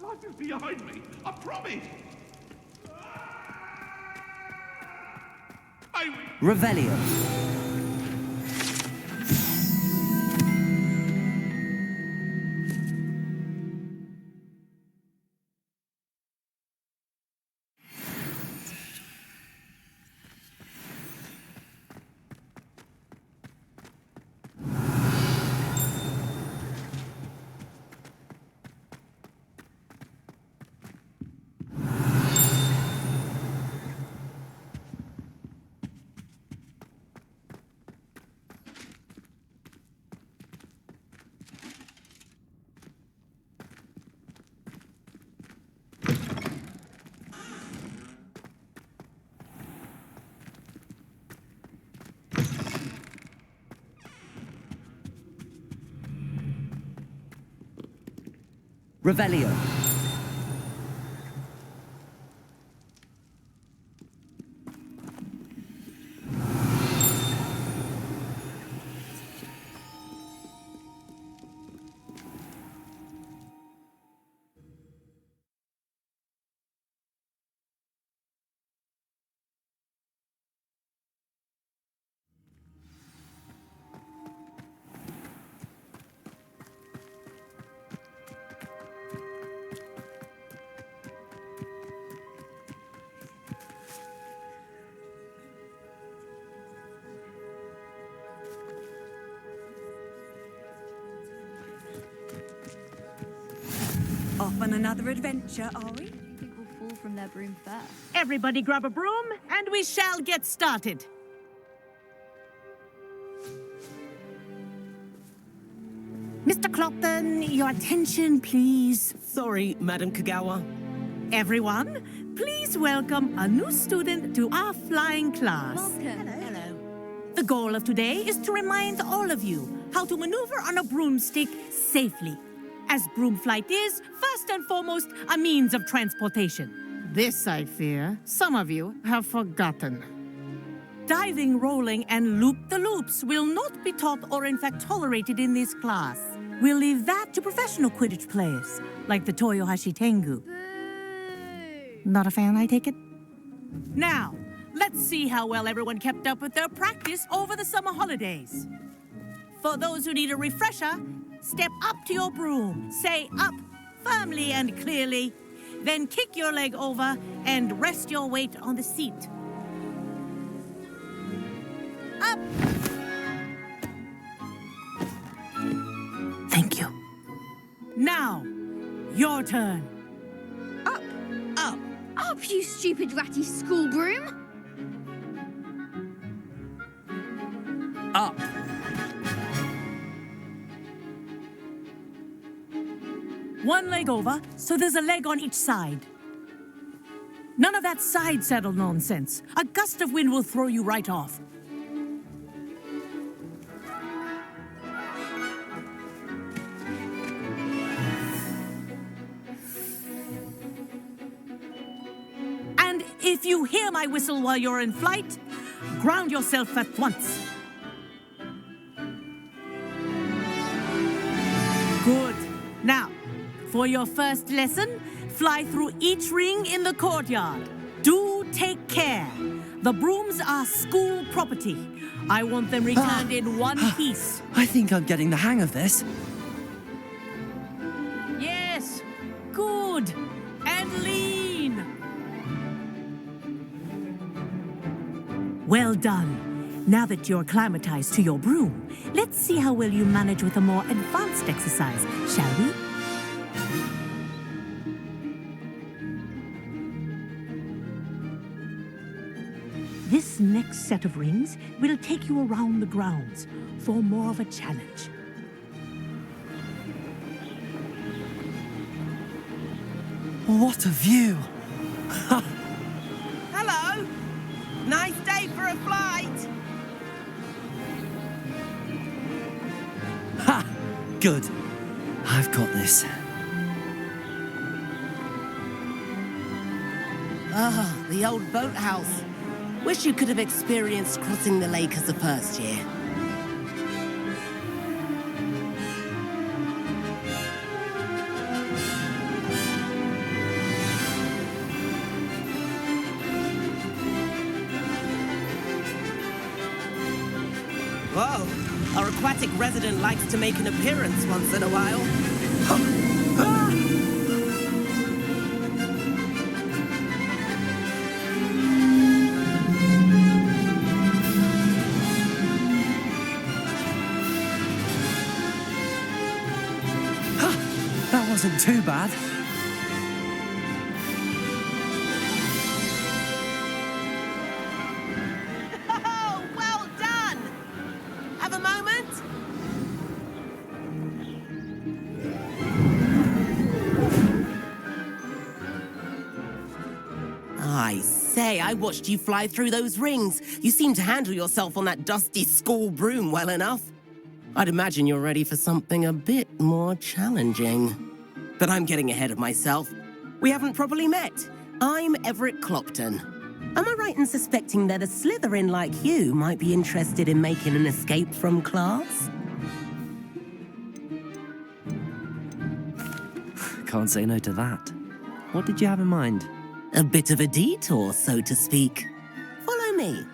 Life is behind me. I promise. Revelio. Revelio. Off on another adventure, are we? I think we'll fall from their broom first. Everybody grab a broom, and we shall get started. Mr. Clopton, your attention, please. Sorry, Madam Kagawa. Everyone, please welcome a new student to our flying class. Welcome. Hello. The goal of today is to remind all of you how to maneuver on a broomstick safely, as broom flight is, first and foremost, a means of transportation. This, I fear, some of you have forgotten. Diving, rolling, and loop-the-loops will not be taught or in fact tolerated in this class. We'll leave that to professional Quidditch players, like the Toyohashi Tengu. Boo! Not a fan, I take it? Now, let's see how well everyone kept up with their practice over the summer holidays. For those who need a refresher, step up to your broom, say up firmly and clearly, then kick your leg over and rest your weight on the seat. Up! Thank you. Now, your turn. Up! Up. Up, you stupid ratty school broom! Up. One leg over, so there's a leg on each side. None of that side saddle nonsense. A gust of wind will throw you right off. And if you hear my whistle while you're in flight, ground yourself at once. Good. Now, for your first lesson, fly through each ring in the courtyard. Do take care. The brooms are school property. I want them returned in one piece. I think I'm getting the hang of this. Yes. Good. And lean. Well done. Now that you're acclimatized to your broom, let's see how well you manage with a more advanced exercise, shall we? This next set of rings will take you around the grounds for more of a challenge. What a view! Hello. Nice day for a flight. Ha! Good. I've got this. Ah, the old boathouse. Wish you could have experienced crossing the lake as a first year. Whoa, our aquatic resident likes to make an appearance once in a while. That wasn't too bad. Oh, well done! Have a moment? I say, I watched you fly through those rings. You seem to handle yourself on that dusty school broom well enough. I'd imagine you're ready for something a bit more challenging. But I'm getting ahead of myself. We haven't properly met. I'm Everett Clopton. Am I right in suspecting that a Slytherin like you might be interested in making an escape from class? Can't say no to that. What did you have in mind? A bit of a detour, so to speak. Follow me.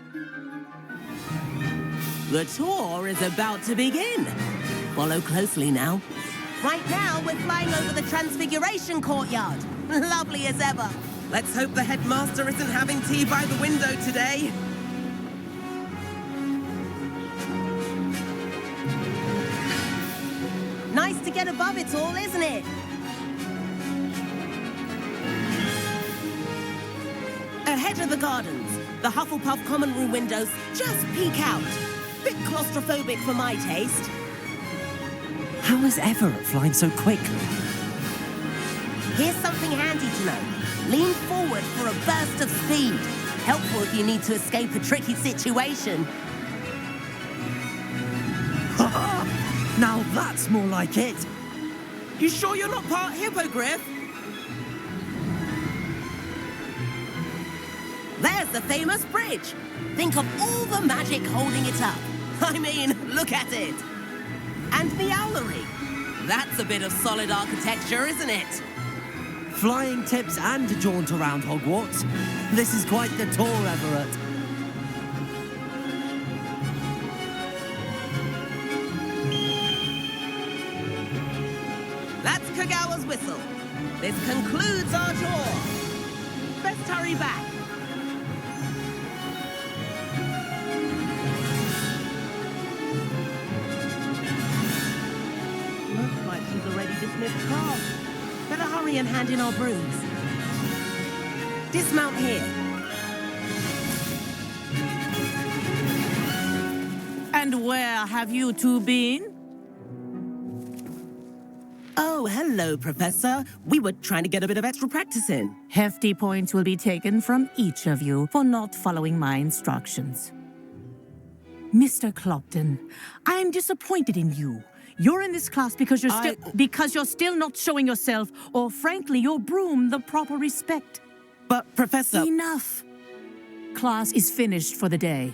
The tour is about to begin. Follow closely now. Right now, we're flying over the Transfiguration Courtyard. Lovely as ever. Let's hope the headmaster isn't having tea by the window today. Nice to get above it all, isn't it? Ahead of the gardens, the Hufflepuff common room windows just peek out. Bit claustrophobic for my taste. How is Everett flying so quickly? Here's something handy to know. Lean forward for a burst of speed. Helpful if you need to escape a tricky situation. Now that's more like it. You sure you're not part hippogriff? There's the famous bridge. Think of all the magic holding it up. I mean, look at it. And the owlery. That's a bit of solid architecture, isn't it? Flying tips and a jaunt around Hogwarts. This is quite the tour, Everett. That's Kagawa's whistle. This concludes our tour. Best hurry back. Looks like she's already dismissed class. Better hurry and hand in our brooms. Dismount here. And where have you two been? Oh, hello, Professor. We were trying to get a bit of extra practice in. Hefty points will be taken from each of you for not following my instructions. Mr. Clopton, I am disappointed in you. You're in this class because you're still not showing yourself, or frankly, your broom the proper respect. But, Professor... Enough. Class is finished for the day.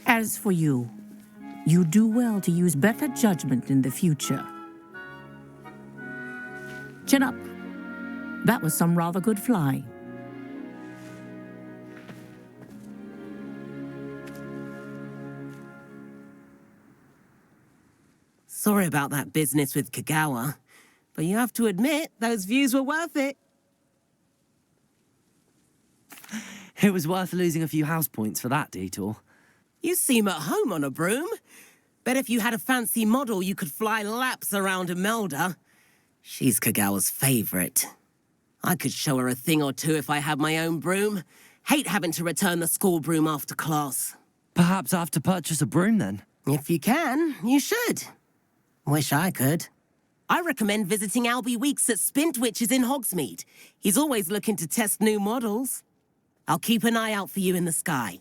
As for you, you do well to use better judgment in the future. Chin up. That was some rather good flying. Sorry about that business with Kagawa, but you have to admit, those views were worth it. It was worth losing a few house points for that detour. You seem at home on a broom. Bet if you had a fancy model, you could fly laps around Imelda. She's Kagawa's favorite. I could show her a thing or two if I had my own broom. Hate having to return the school broom after class. Perhaps I have to purchase a broom then. If you can, you should. Wish I could. I recommend visiting Albie Weeks at Spintwitches in Hogsmeade. He's always looking to test new models. I'll keep an eye out for you in the sky.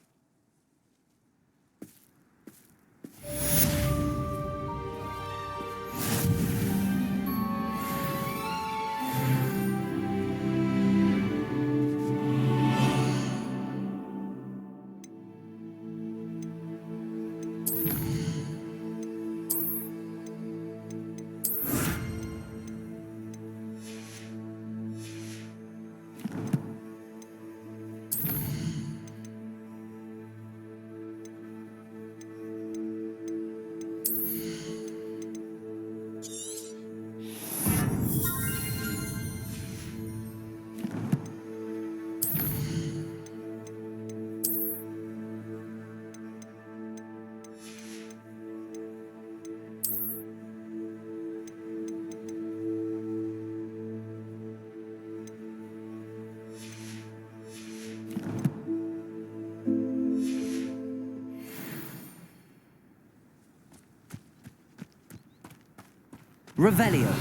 Revelio.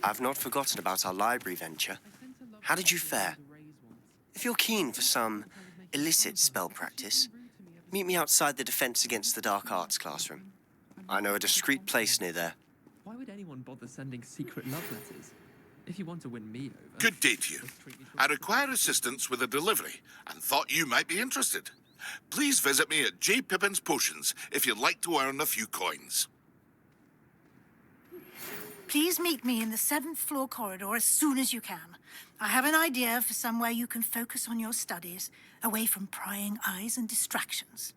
I've not forgotten about our library venture. How did you fare? If you're keen for some illicit spell practice, meet me outside the Defense Against the Dark Arts classroom. I know a discreet place near there. Why would anyone bother sending secret love letters? If you want to win me over... Good day to you. I require assistance with a delivery and thought you might be interested. Please visit me at J. Pippin's Potions if you'd like to earn a few coins. Please meet me in the 7th floor corridor as soon as you can. I have an idea for somewhere you can focus on your studies, away from prying eyes and distractions.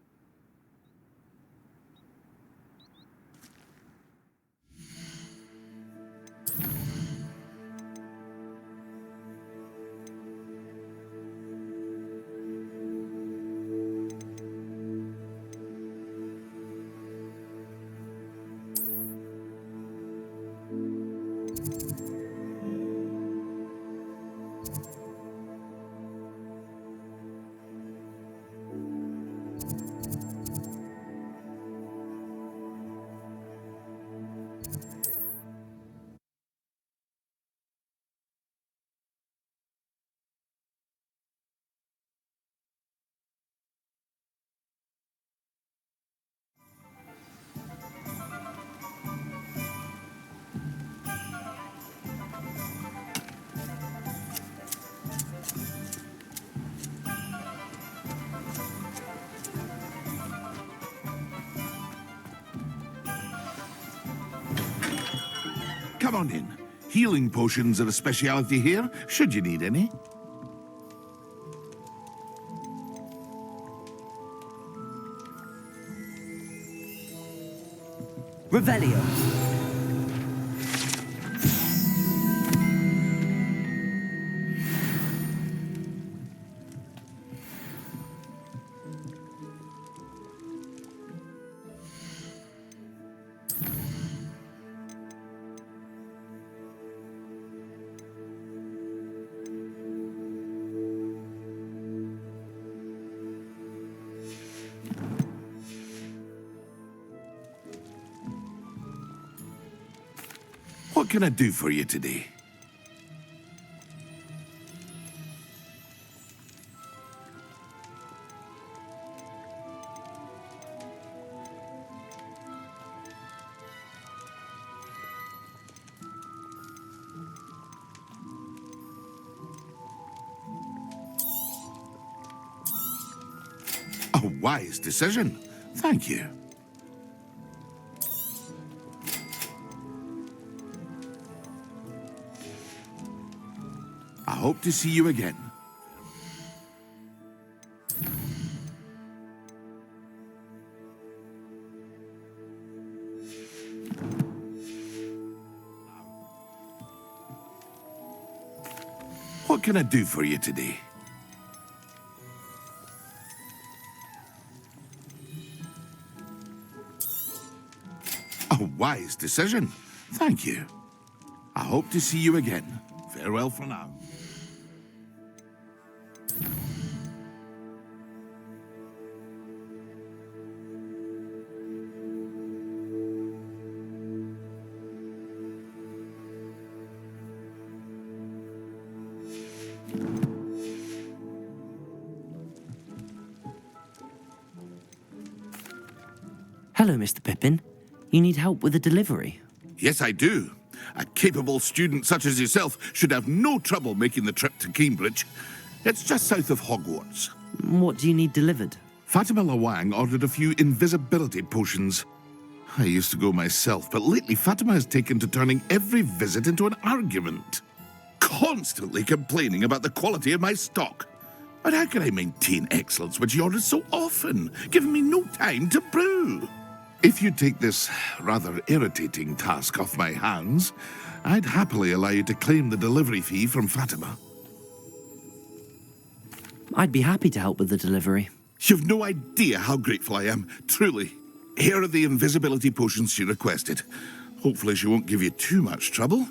Come on in. Healing potions are a speciality here, should you need any. Revelio. What can I do for you today? A wise decision. Thank you. I hope to see you again. What can I do for you today? A wise decision. Thank you. I hope to see you again. Farewell for now. Hello, Mr. Pippin. You need help with a delivery? Yes, I do. A capable student such as yourself should have no trouble making the trip to Cambridge. It's just south of Hogwarts. What do you need delivered? Fatima Lawang ordered a few invisibility potions. I used to go myself, but lately Fatima has taken to turning every visit into an argument. Constantly complaining about the quality of my stock. But how can I maintain excellence when she orders so often, giving me no time to brew? If you take this rather irritating task off my hands, I'd happily allow you to claim the delivery fee from Fatima. I'd be happy to help with the delivery. You've no idea how grateful I am, truly. Here are the invisibility potions she requested. Hopefully she won't give you too much trouble.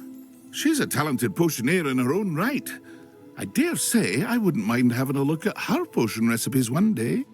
She's a talented potioneer in her own right. I dare say I wouldn't mind having a look at her potion recipes one day.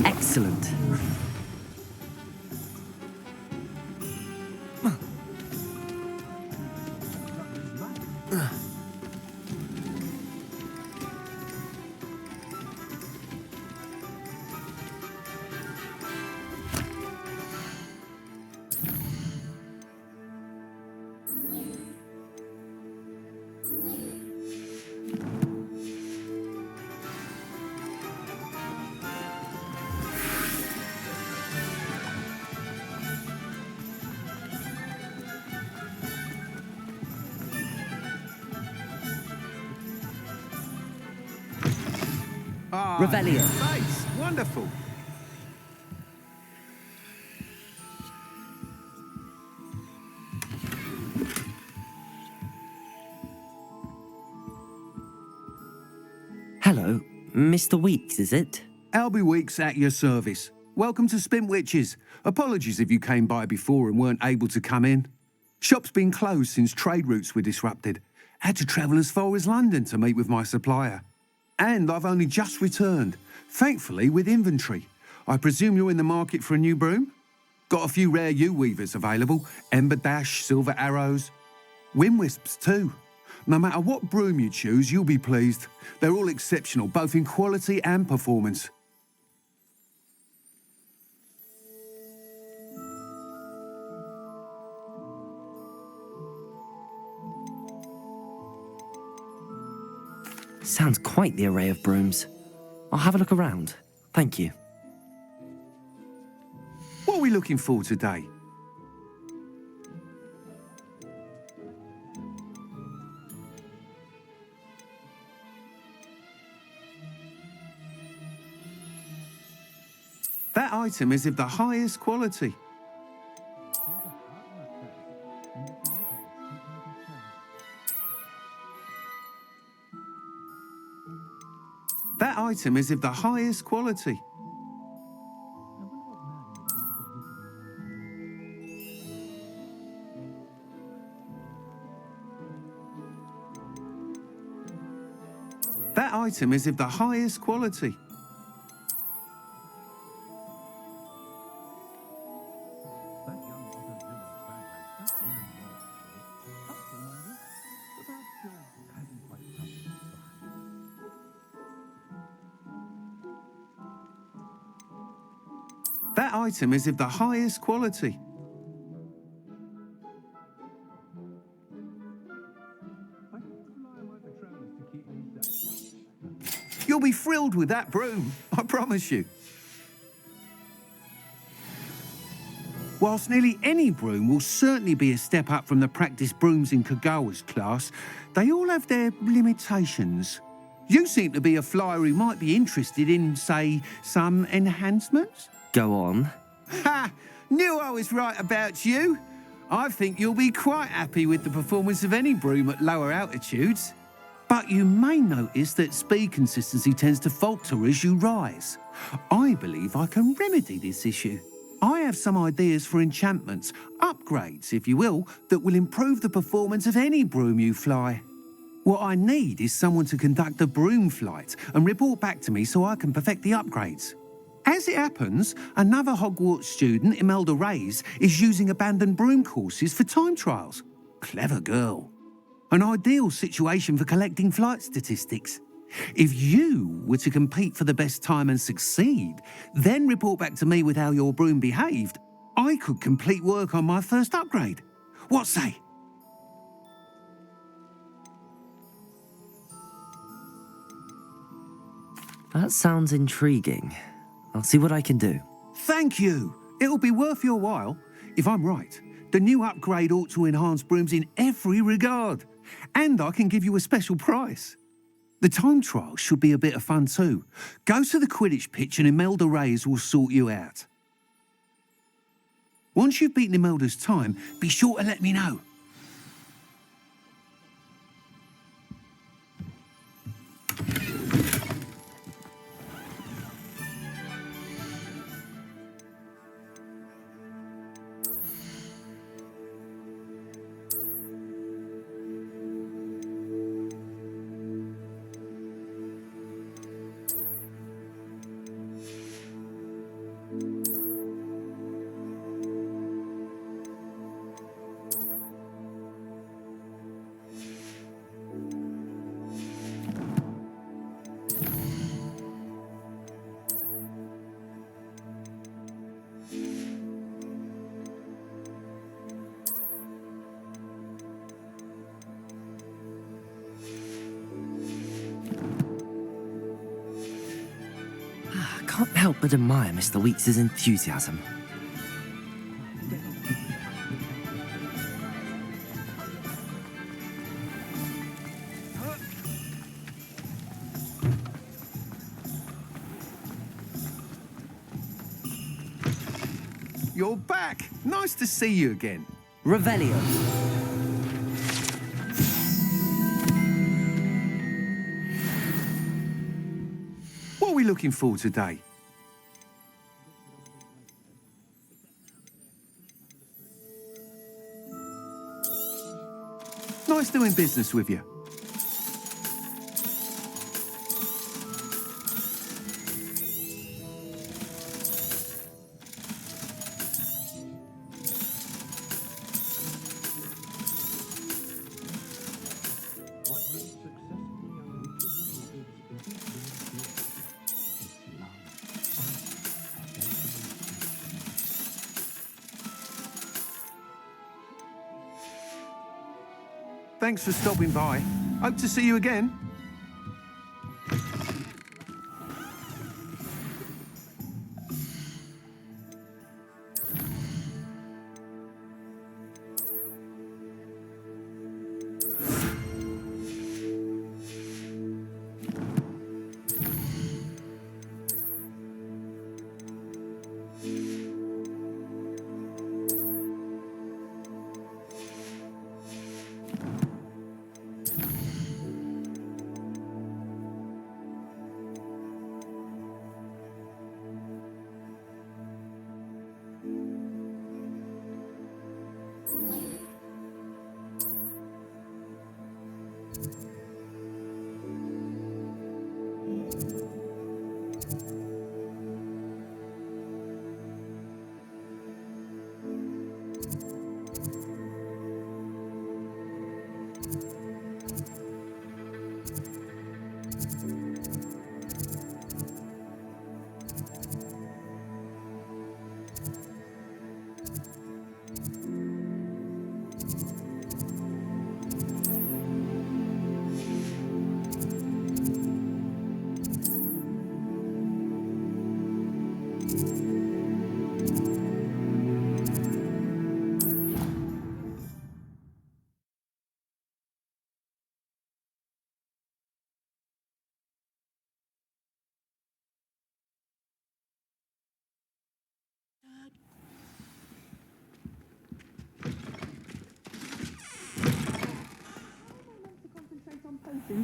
Excellent. Revelio. Nice, wonderful. Hello, Mr. Weeks, is it? Albie Weeks at your service. Welcome to Spintwitches. Apologies if you came by before and weren't able to come in. Shop's been closed since trade routes were disrupted. Had to travel as far as London to meet with my supplier. And I've only just returned, thankfully with inventory. I presume you're in the market for a new broom? Got a few rare U-weavers available, Ember Dash, Silver Arrows, Wind Wisps too. No matter what broom you choose, you'll be pleased. They're all exceptional, both in quality and performance. Sounds quite the array of brooms. I'll have a look around. Thank you. What are we looking for today? That item is of the highest quality. That item is of the highest quality. That item is of the highest quality. That item is of the highest quality. You'll be thrilled with that broom, I promise you. Whilst nearly any broom will certainly be a step up from the practice brooms in Kagawa's class, they all have their limitations. You seem to be a flyer who might be interested in, say, some enhancements? Go on. Ha! Knew I was right about you. I think you'll be quite happy with the performance of any broom at lower altitudes. But you may notice that speed consistency tends to falter as you rise. I believe I can remedy this issue. I have some ideas for enchantments, upgrades, if you will, that will improve the performance of any broom you fly. What I need is someone to conduct a broom flight and report back to me so I can perfect the upgrades. As it happens, another Hogwarts student, Imelda Reyes, is using abandoned broom courses for time trials. Clever girl. An ideal situation for collecting flight statistics. If you were to compete for the best time and succeed, then report back to me with how your broom behaved, I could complete work on my first upgrade. What say? That sounds intriguing. I'll see what I can do. Thank you. It'll be worth your while. If I'm right, the new upgrade ought to enhance brooms in every regard. And I can give you a special price. The time trial should be a bit of fun too. Go to the Quidditch pitch and Imelda Reyes will sort you out. Once you've beaten Imelda's time, be sure to let me know. I can't help but admire Mr. Weeks' enthusiasm. You're back. Nice to see you again. Revelio. What are we looking for today? Nice doing business with you. Thanks for stopping by. Hope to see you again.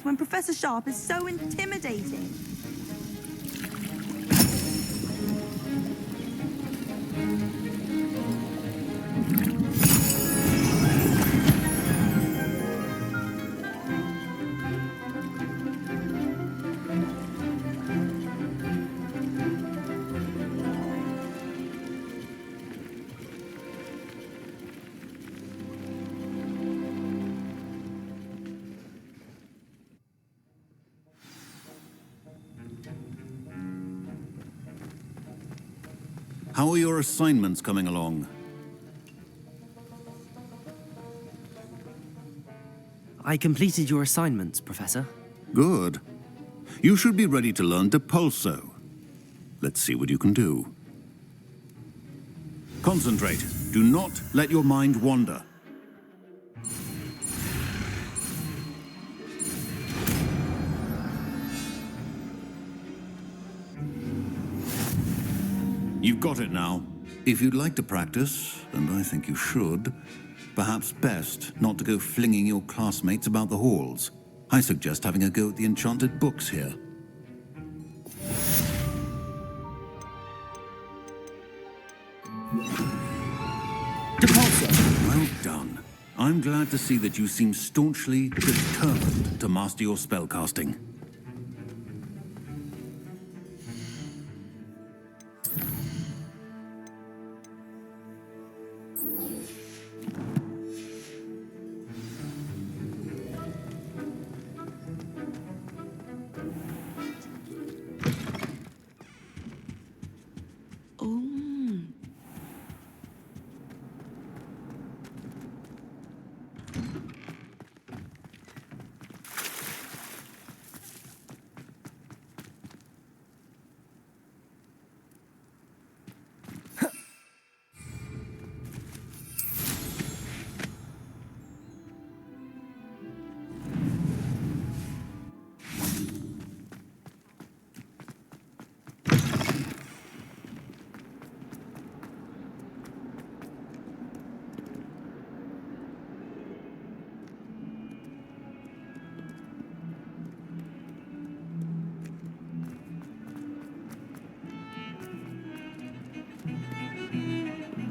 When Professor Sharp is so intimidating. How are your assignments coming along? I completed your assignments, Professor. Good. You should be ready to learn Depulso. Let's see what you can do. Concentrate. Do not let your mind wander. You've got it now. If you'd like to practice, and I think you should, perhaps best not to go flinging your classmates about the halls. I suggest having a go at the enchanted books here. Depulso! Well done. I'm glad to see that you seem staunchly determined to master your spellcasting.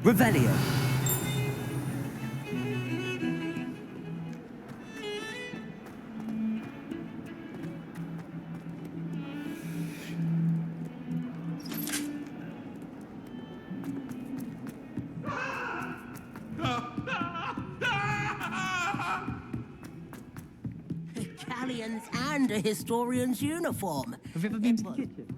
Revelio. Italians and a historian's uniform. Have you ever been to the kitchen?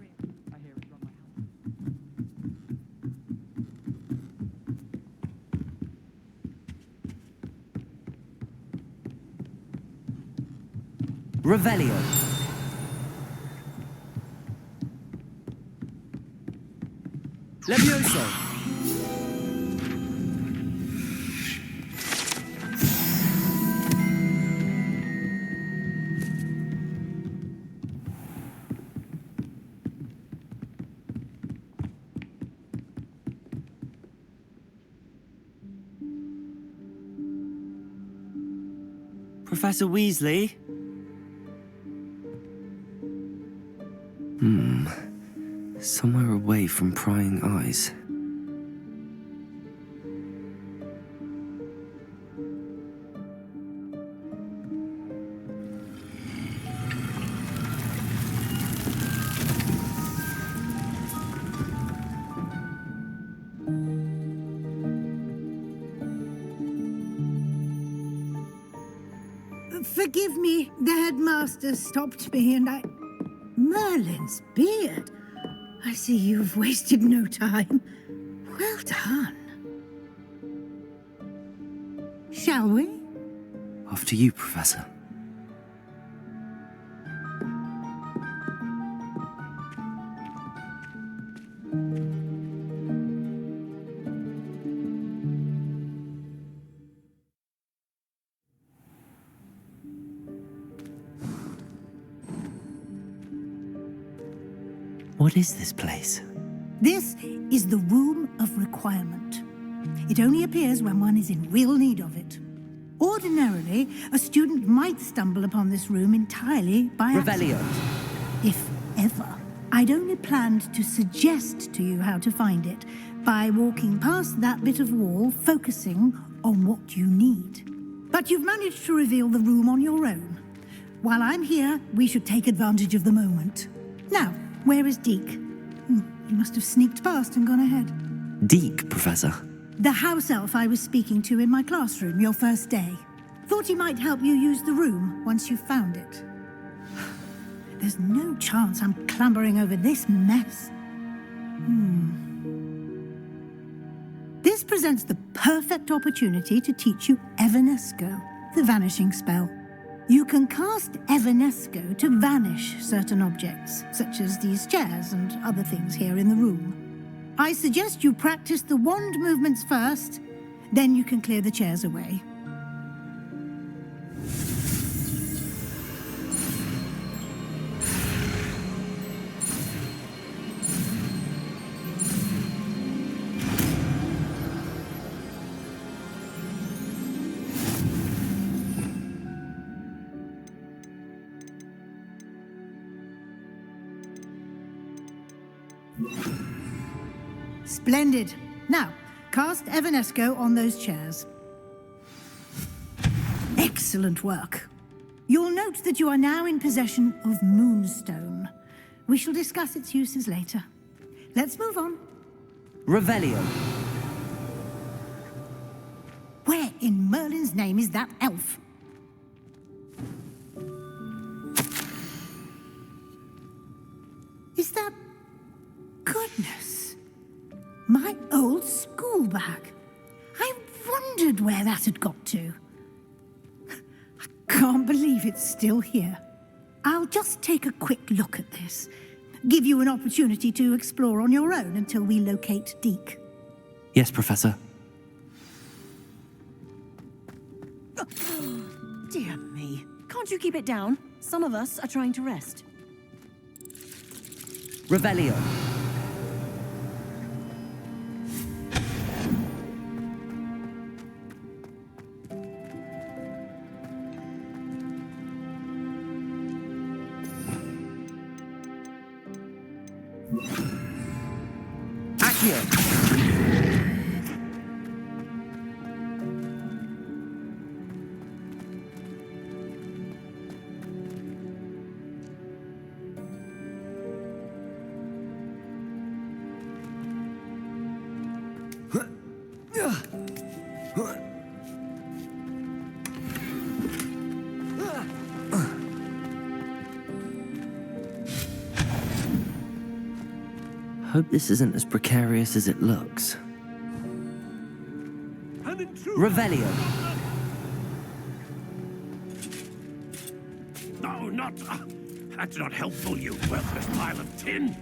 Revelio. Levioso. Professor Weasley? Somewhere away from prying eyes. Forgive me, the headmaster stopped me and I... Merlin's beard. I see you've wasted no time. Well done. Shall we? After you, Professor. What is this place? This is the Room of Requirement. It only appears when one is in real need of it. Ordinarily, a student might stumble upon this room entirely by Revelio. accident. If ever. I'd only planned to suggest to you how to find it by walking past that bit of wall, focusing on what you need. But you've managed to reveal the room on your own. While I'm here, we should take advantage of the moment. Now, where is Deke? He must have sneaked past and gone ahead. Deke, Professor. The house elf I was speaking to in my classroom your first day. Thought he might help you use the room once you found it. There's no chance I'm clambering over this mess. This presents the perfect opportunity to teach you Evanesco, the vanishing spell. You can cast Evanesco to vanish certain objects, such as these chairs and other things here in the room. I suggest you practice the wand movements first, then you can clear the chairs away. Splendid. Now, cast Evanesco on those chairs. Excellent work. You'll note that you are now in possession of Moonstone. We shall discuss its uses later. Let's move on. Revelio. Where in Merlin's name is that elf? Is that... Goodness. My old school bag. I wondered where that had got to. I can't believe it's still here. I'll just take a quick look at this. Give you an opportunity to explore on your own until we locate Deke. Yes, Professor. Dear me. Can't you keep it down? Some of us are trying to rest. Revelio. Accio. Hope this isn't as precarious as it looks. Revelio. No, not... that's not helpful, you worthless pile of tin!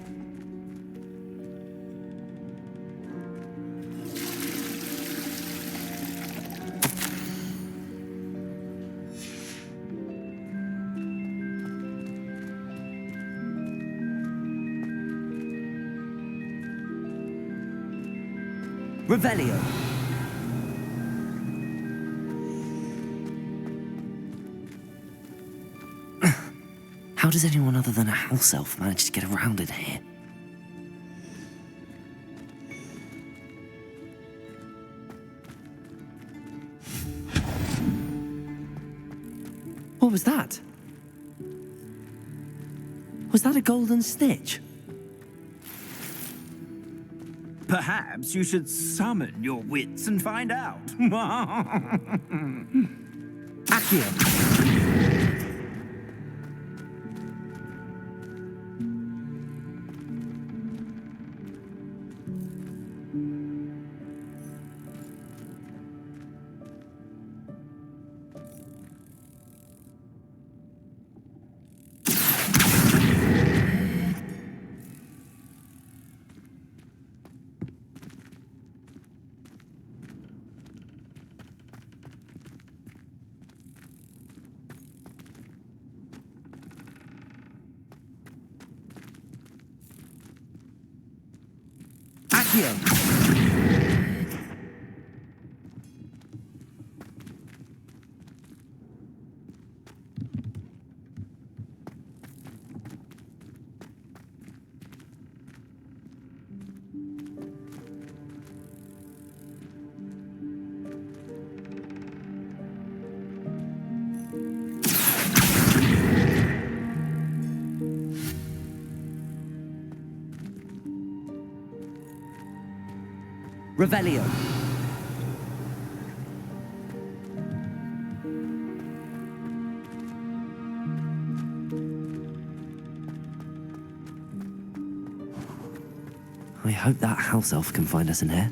Revelio. How does anyone other than a house elf manage to get around in here? What was that? Was that a golden snitch? Perhaps you should summon your wits and find out. Accio. Revelio. I hope that house elf can find us in here.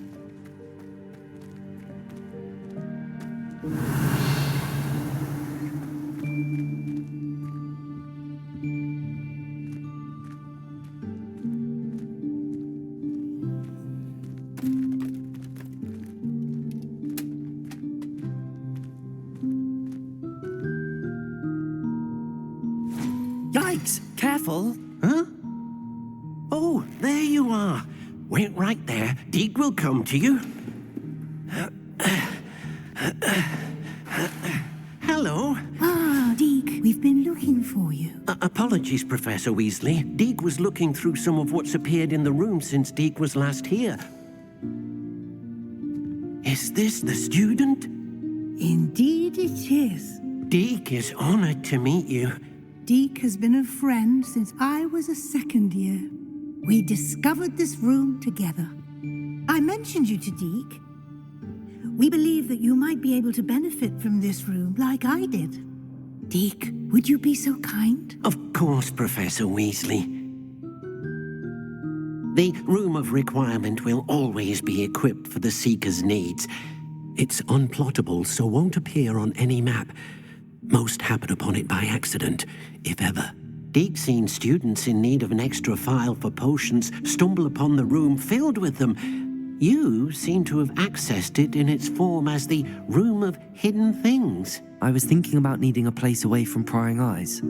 Thanks. Careful. Huh? Oh, there you are. Wait right there. Deke will come to you. Hello. Ah, Deke, we've been looking for you. Apologies, Professor Weasley. Deke was looking through some of what's appeared in the room since Deke was last here. Is this the student? Indeed it is. Deke is honored to meet you. Deke has been a friend since I was a second year. We discovered this room together. I mentioned you to Deke. We believe that you might be able to benefit from this room like I did. Deke, would you be so kind? Of course, Professor Weasley. The Room of Requirement will always be equipped for the Seeker's needs. It's unplottable, so won't appear on any map. Most happen upon it by accident, if ever. Deke's seen students in need of an extra file for potions stumble upon the room filled with them. You seem to have accessed it in its form as the Room of Hidden Things. I was thinking about needing a place away from prying eyes.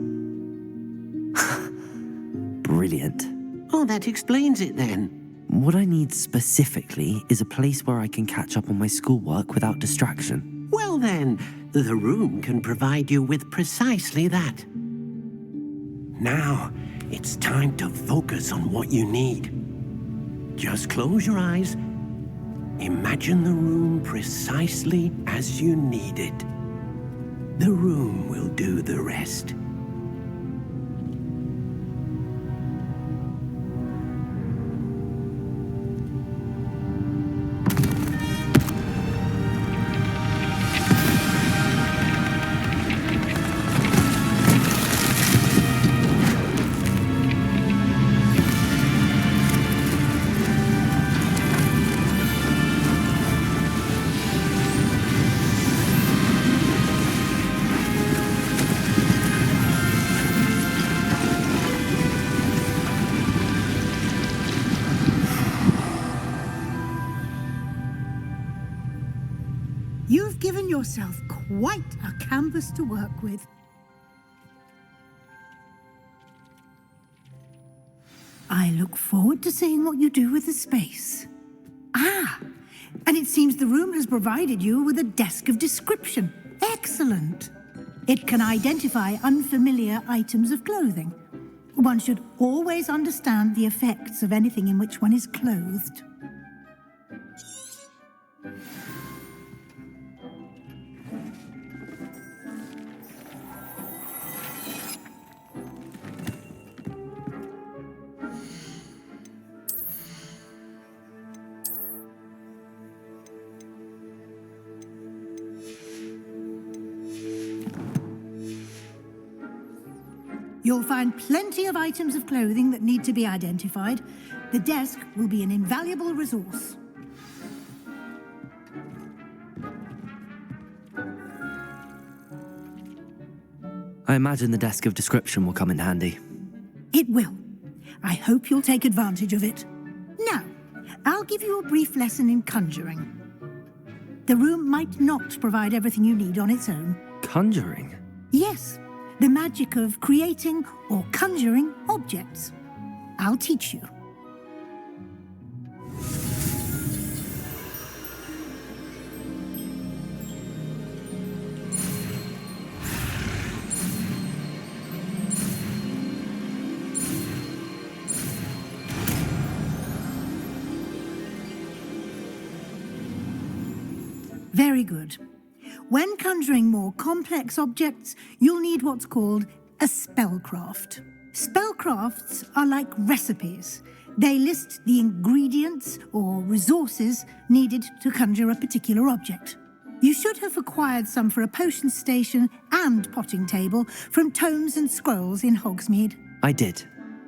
Brilliant. Oh, that explains it then. What I need specifically is a place where I can catch up on my schoolwork without distraction. Well then, the room can provide you with precisely that. Now, it's time to focus on what you need. Just close your eyes. Imagine the room precisely as you need it. The room will do the rest. You've given yourself quite a canvas to work with. I look forward to seeing what you do with the space. Ah, and it seems the room has provided you with a desk of description. Excellent. It can identify unfamiliar items of clothing. One should always understand the effects of anything in which one is clothed. You'll find plenty of items of clothing that need to be identified. The desk will be an invaluable resource. I imagine the desk of description will come in handy. It will. I hope you'll take advantage of it. Now, I'll give you a brief lesson in conjuring. The room might not provide everything you need on its own. Conjuring? Yes, the magic of creating or conjuring objects. I'll teach you. Very good. When conjuring more complex objects, you'll need what's called a spellcraft. Spellcrafts are like recipes. They list the ingredients or resources needed to conjure a particular object. You should have acquired some for a potion station and potting table from tomes and scrolls in Hogsmeade. I did.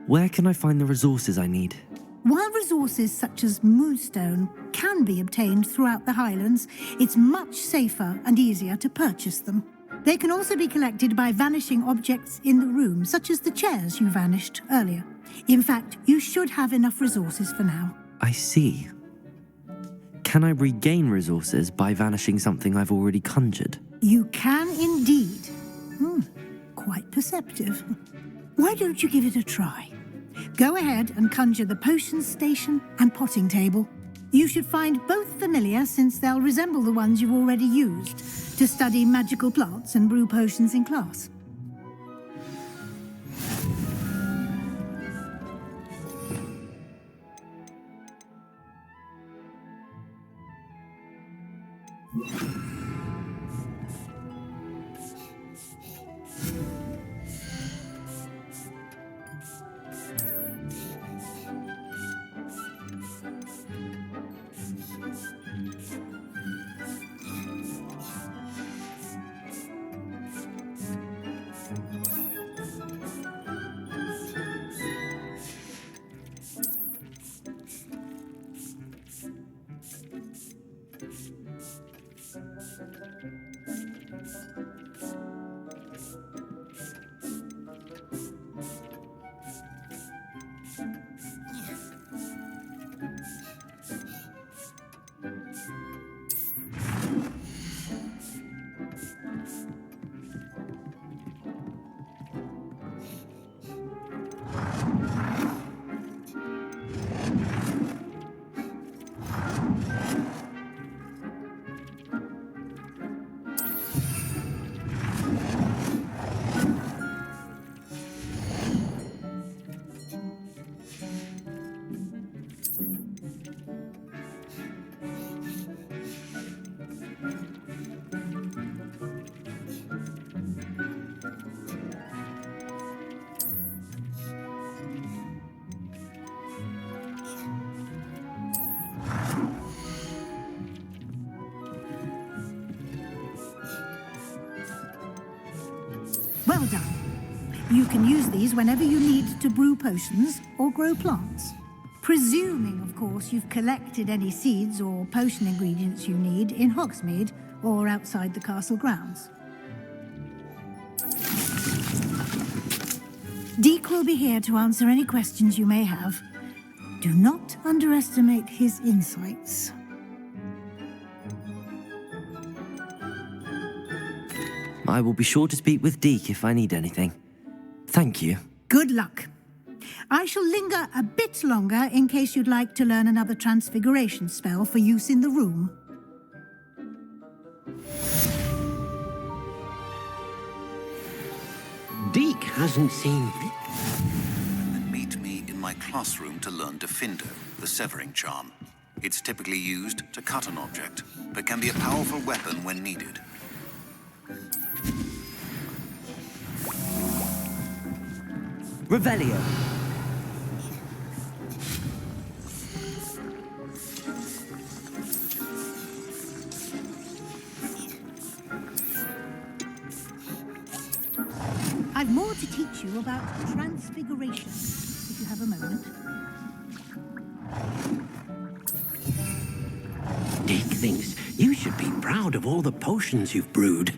Where can I find the resources I need? While resources such as moonstone can be obtained throughout the Highlands, it's much safer and easier to purchase them. They can also be collected by vanishing objects in the room, such as the chairs you vanished earlier. In fact, you should have enough resources for now. I see. Can I regain resources by vanishing something I've already conjured? You can indeed. Quite perceptive. Why don't you give it a try? Go ahead and conjure the potions station and potting table. You should find both familiar since they'll resemble the ones you've already used to study magical plants and brew potions in class. Well done. You can use these whenever you need to brew potions or grow plants. Presuming, of course, you've collected any seeds or potion ingredients you need in Hogsmeade or outside the castle grounds. Deke will be here to answer any questions you may have. Do not underestimate his insights. I will be sure to speak with Deke if I need anything. Thank you. Good luck. I shall linger a bit longer in case you'd like to learn another transfiguration spell for use in the room. Deke hasn't seen... Then meet me in my classroom to learn Defindo, the severing charm. It's typically used to cut an object, but can be a powerful weapon when needed. Revelio. I've more to teach you about transfiguration, if you have a moment. Deke thinks you should be proud of all the potions you've brewed.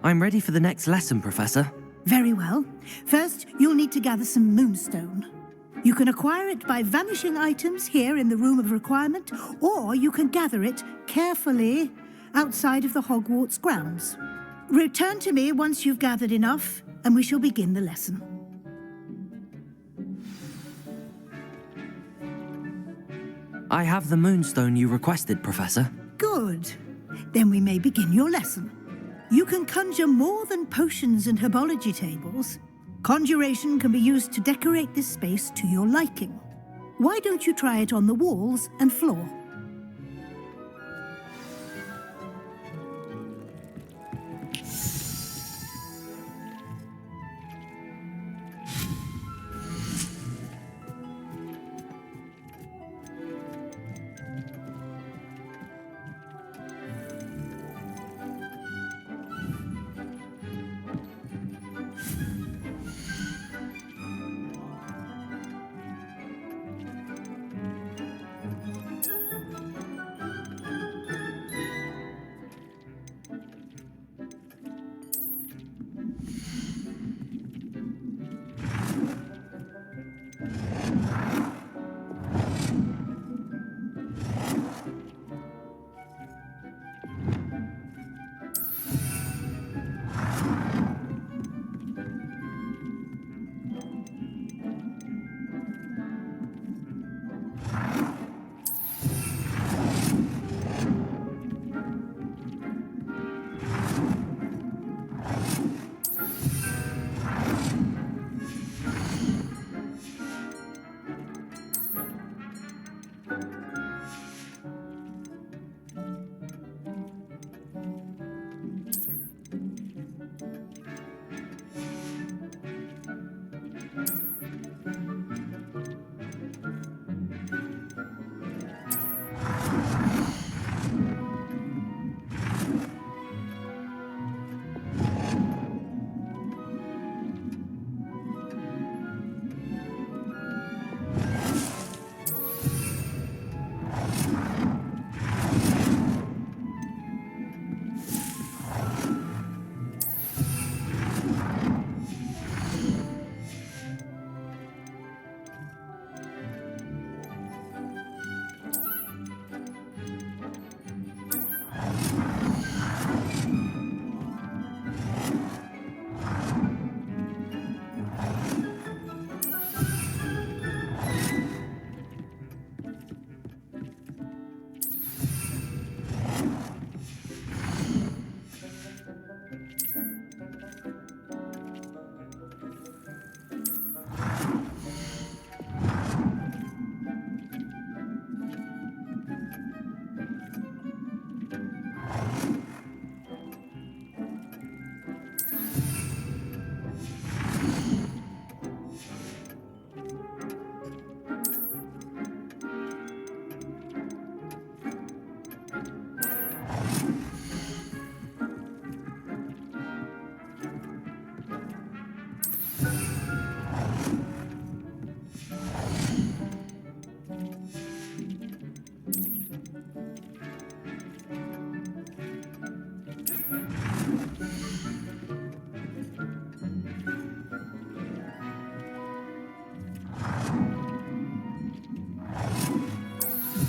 I'm ready for the next lesson, Professor. Very well. First, you'll need to gather some moonstone. You can acquire it by vanishing items here in the Room of Requirement, or you can gather it carefully outside of the Hogwarts grounds. Return to me once you've gathered enough, and we shall begin the lesson. I have the moonstone you requested, Professor. Good. Then we may begin your lesson. You can conjure more than potions and herbology tables. Conjuration can be used to decorate this space to your liking. Why don't you try it on the walls and floor?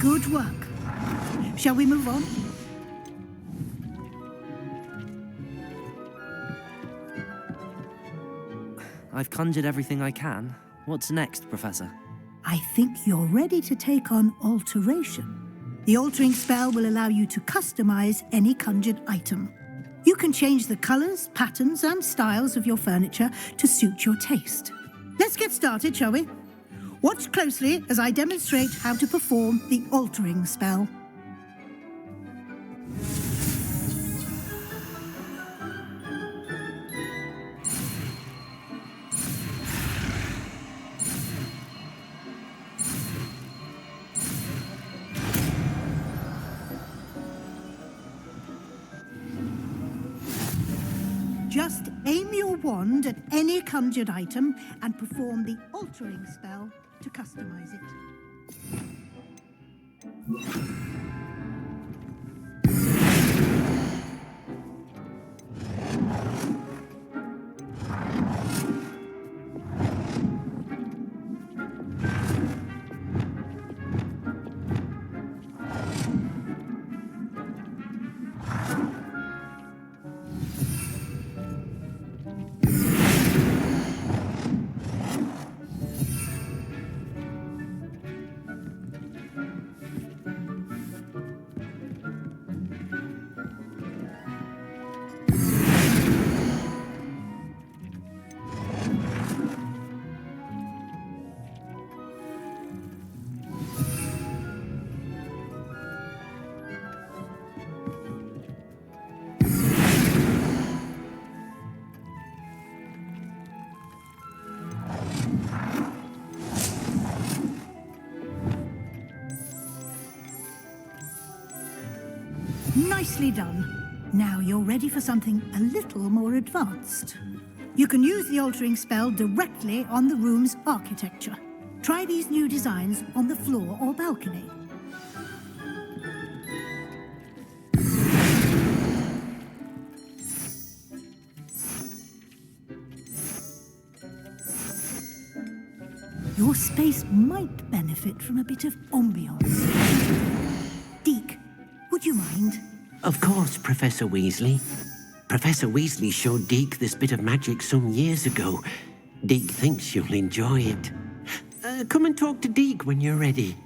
Good work. Shall we move on? I've conjured everything I can. What's next, Professor? I think you're ready to take on alteration. The altering spell will allow you to customize any conjured item. You can change the colors, patterns, and styles of your furniture to suit your taste. Let's get started, shall we? Watch closely as I demonstrate how to perform the altering spell. Just aim your wand at any conjured item and perform the altering spell to customize it. Nicely done. Now you're ready for something a little more advanced. You can use the altering spell directly on the room's architecture. Try these new designs on the floor or balcony. Your space might benefit from a bit of ambiance. Deke, would you mind? Of course, Professor Weasley. Professor Weasley showed Deke this bit of magic some years ago. Deke thinks you'll enjoy it. Come and talk to Deke when you're ready.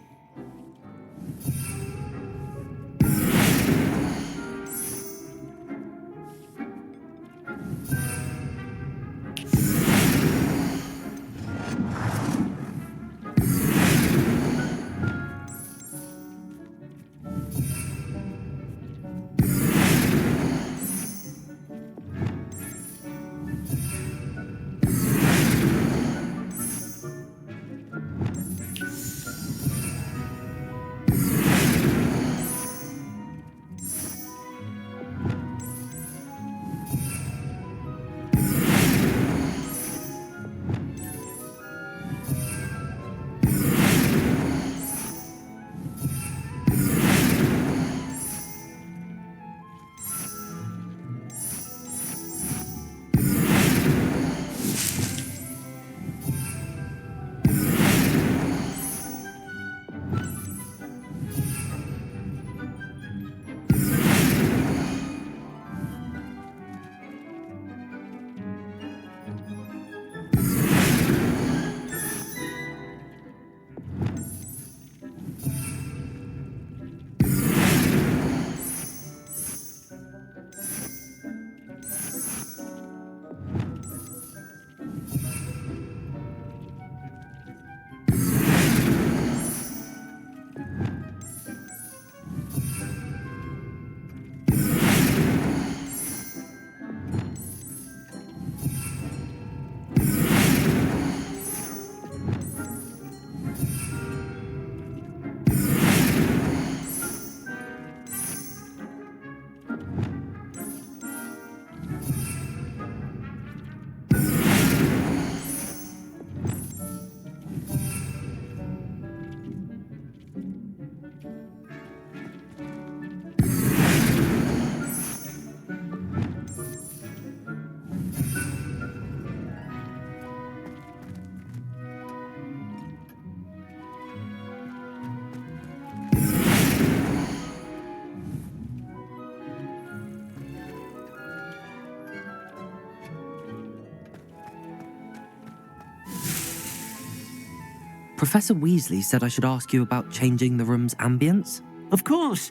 Professor Weasley said I should ask you about changing the room's ambience. Of course.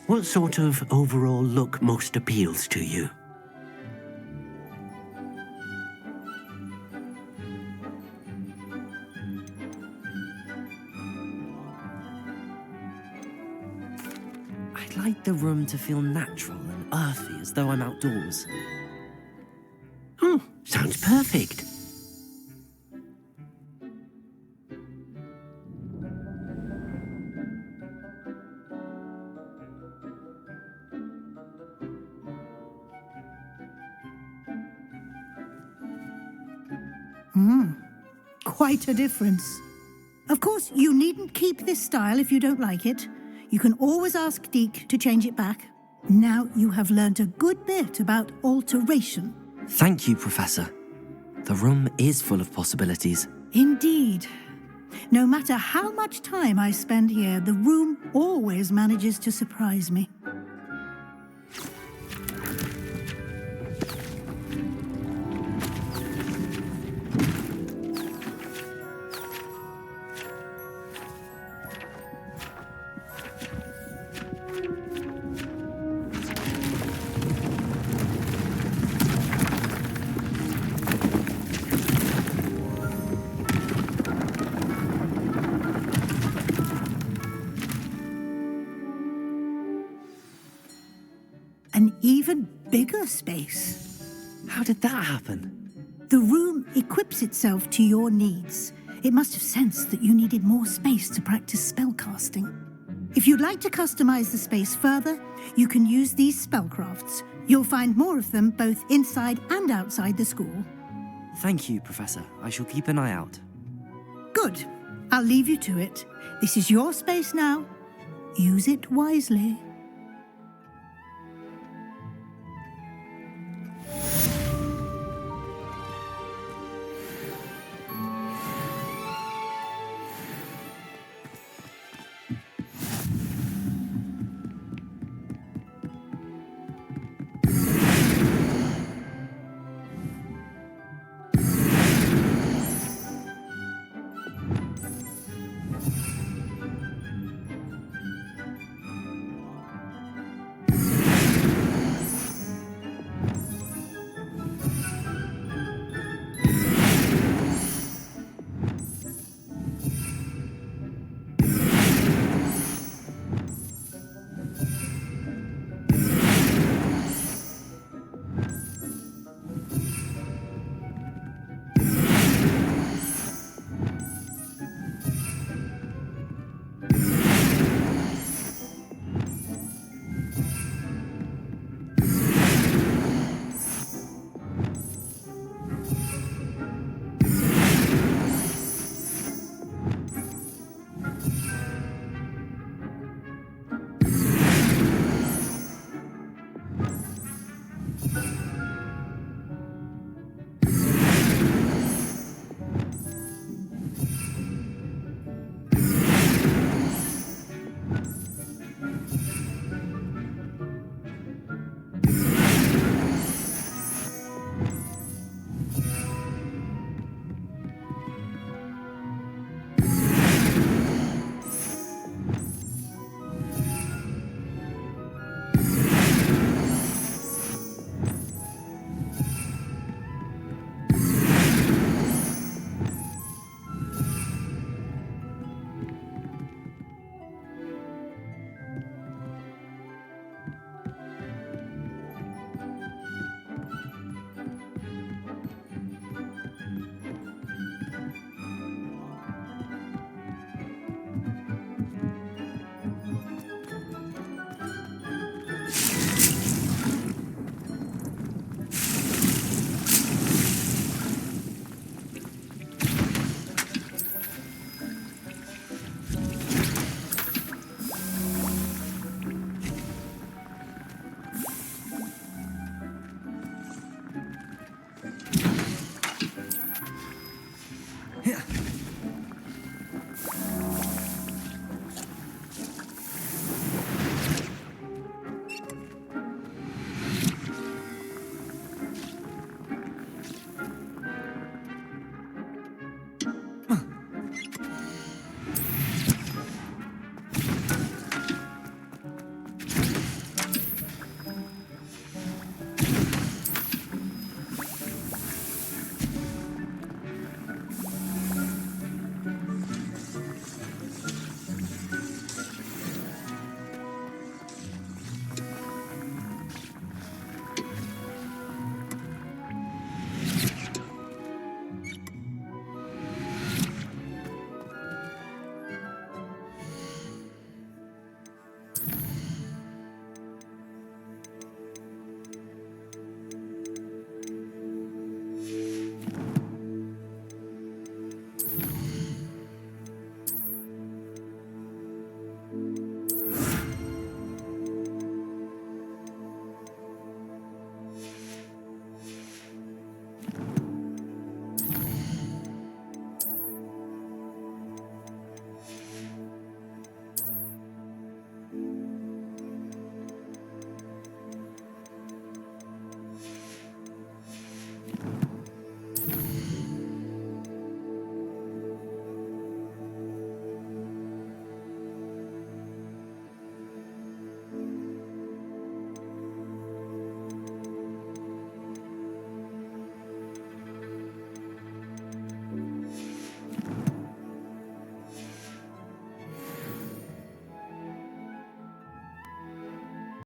What sort of overall look most appeals to you? I'd like the room to feel natural and earthy, as though I'm outdoors. Oh, sounds perfect. Quite a difference. Of course, you needn't keep this style if you don't like it. You can always ask Deke to change it back. Now you have learnt a good bit about alteration. Thank you, Professor. The room is full of possibilities. Indeed. No matter how much time I spend here, the room always manages to surprise me. An even bigger space. How did that happen? The room equips itself to your needs. It must have sensed that you needed more space to practice spellcasting. If you'd like to customize the space further, you can use these spellcrafts. You'll find more of them both inside and outside the school. Thank you, Professor. I shall keep an eye out. Good. I'll leave you to it. This is your space now. Use it wisely.